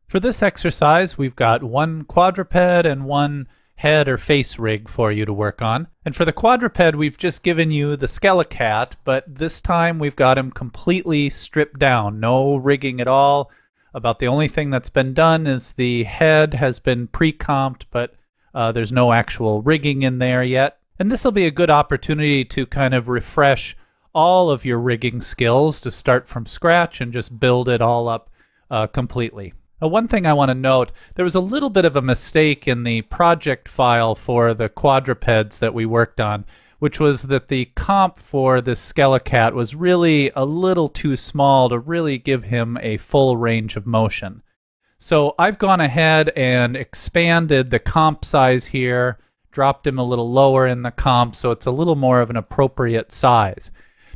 For this exercise, we've got one quadruped and one head or face rig for you to work on. And for the quadruped, we've just given you the Skelecat, but this time we've got him completely stripped down. No rigging at all. About the only thing that's been done is the head has been pre-comped, but there's no actual rigging in there yet. And this will be a good opportunity to kind of refresh all of your rigging skills, to start from scratch and just build it all up completely. One thing I want to note, there was a little bit of a mistake in the project file for the quadrupeds that we worked on, which was that the comp for this Skelecat was really a little too small to really give him a full range of motion. So I've gone ahead and expanded the comp size here, dropped him a little lower in the comp so it's a little more of an appropriate size.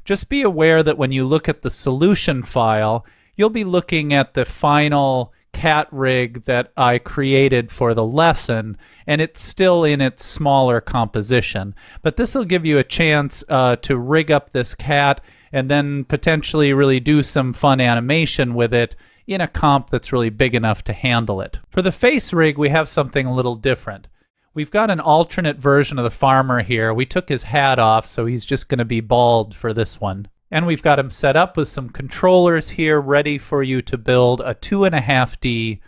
Just be aware that when you look at the solution file, you'll be looking at the final cat rig that I created for the lesson, and it's still in its smaller composition. But this will give you a chance to rig up this cat and then potentially really do some fun animation with it in a comp that's really big enough to handle it. For the face rig, we have something a little different. We've got an alternate version of the farmer here. We took his hat off, so he's just going to be bald for this one. And we've got him set up with some controllers here ready for you to build a 2.5D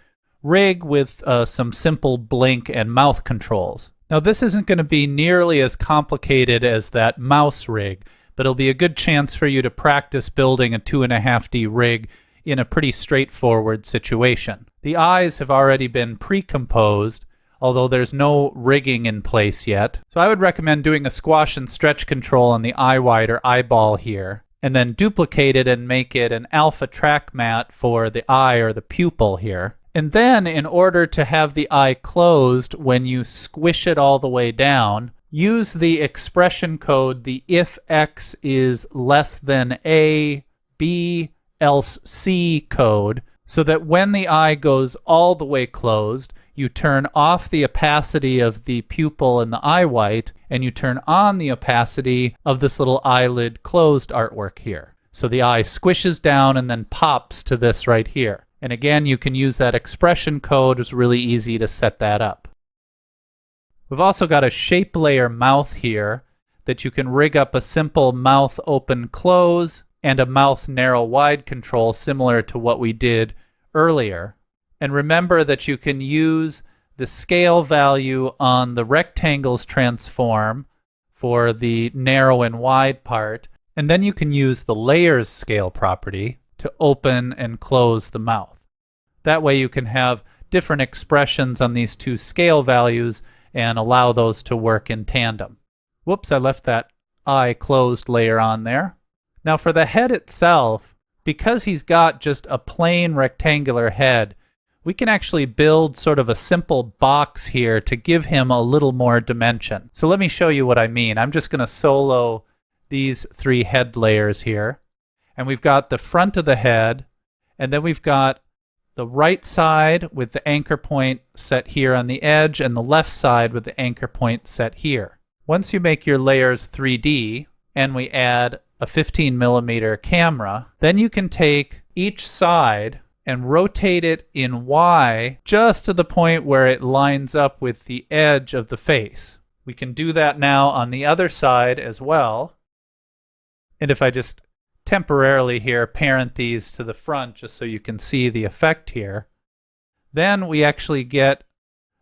rig with some simple blink and mouth controls. Now this isn't going to be nearly as complicated as that mouse rig, but it'll be a good chance for you to practice building a 2.5D rig in a pretty straightforward situation. The eyes have already been pre-composed, although there's no rigging in place yet. So I would recommend doing a squash and stretch control on the eye wide or eyeball here, and then duplicate it and make it an alpha track mat for the eye or the pupil here. And then, in order to have the eye closed when you squish it all the way down, use the expression code, the if x is less than a, b, else c code, so that when the eye goes all the way closed, you turn off the opacity of the pupil and the eye white, and you turn on the opacity of this little eyelid closed artwork here. So the eye squishes down and then pops to this right here. And again, you can use that expression code. It's really easy to set that up. We've also got a shape layer mouth here that you can rig up a simple mouth open close and a mouth narrow wide control similar to what we did earlier. And remember that you can use the scale value on the rectangles transform for the narrow and wide part, and then you can use the layers scale property to open and close the mouth. That way you can have different expressions on these two scale values and allow those to work in tandem. Whoops, I left that eye closed layer on there. Now for the head itself, because he's got just a plain rectangular head, we can actually build sort of a simple box here to give him a little more dimension. So let me show you what I mean. I'm just going to solo these three head layers here. And we've got the front of the head, and then we've got the right side with the anchor point set here on the edge, and the left side with the anchor point set here. Once you make your layers 3D, and we add a 15mm camera, then you can take each side and rotate it in Y just to the point where it lines up with the edge of the face. We can do that now on the other side as well. And if I just temporarily here parent these to the front just so you can see the effect here, then we actually get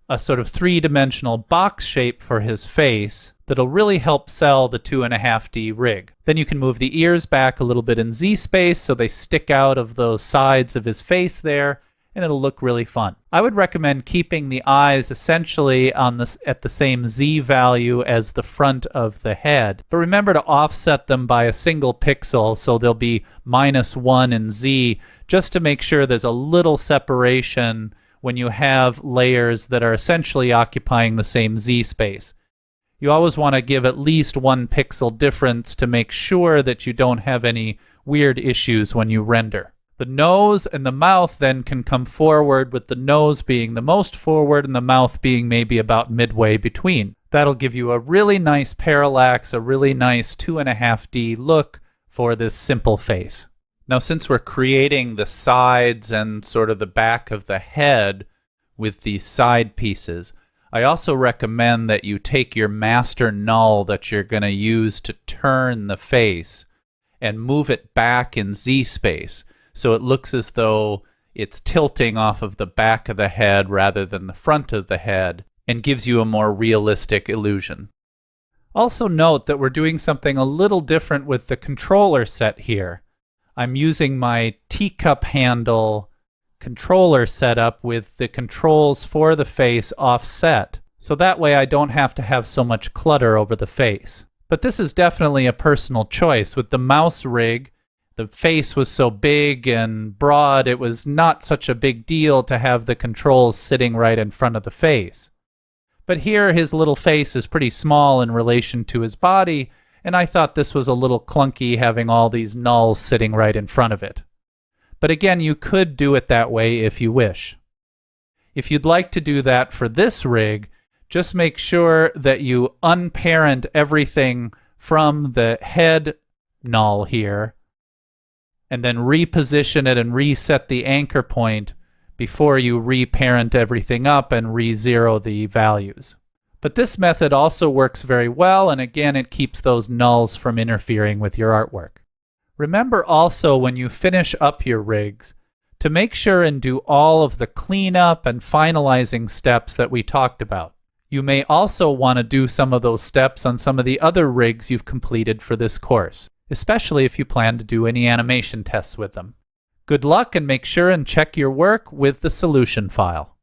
a sort of three-dimensional box shape for his face that'll really help sell the 2.5D rig. Then you can move the ears back a little bit in Z space so they stick out of those sides of his face there, and it'll look really fun. I would recommend keeping the eyes essentially on this at the same Z value as the front of the head, but remember to offset them by a single pixel so they'll be -1 in Z, just to make sure there's a little separation when you have layers that are essentially occupying the same Z space. You always want to give at least 1 pixel difference to make sure that you don't have any weird issues when you render. The nose and the mouth then can come forward, with the nose being the most forward and the mouth being maybe about midway between. That'll give you a really nice parallax, a really nice 2.5D look for this simple face. Now, since we're creating the sides and sort of the back of the head with these side pieces, I also recommend that you take your master null that you're going to use to turn the face and move it back in Z-space so it looks as though it's tilting off of the back of the head rather than the front of the head, and gives you a more realistic illusion. Also note that we're doing something a little different with the controller set here. I'm using my teacup handle controller setup with the controls for the face offset, so that way I don't have to have so much clutter over the face. But this is definitely a personal choice. With the mouse rig, the face was so big and broad, it was not such a big deal to have the controls sitting right in front of the face. But here his little face is pretty small in relation to his body, and I thought this was a little clunky having all these nulls sitting right in front of it. But again, you could do it that way if you wish. If you'd like to do that for this rig, just make sure that you unparent everything from the head null here, and then reposition it and reset the anchor point before you reparent everything up and re-zero the values. But this method also works very well, and again, it keeps those nulls from interfering with your artwork. Remember also, when you finish up your rigs, to make sure and do all of the cleanup and finalizing steps that we talked about. You may also want to do some of those steps on some of the other rigs you've completed for this course, especially if you plan to do any animation tests with them. Good luck, and make sure and check your work with the solution file.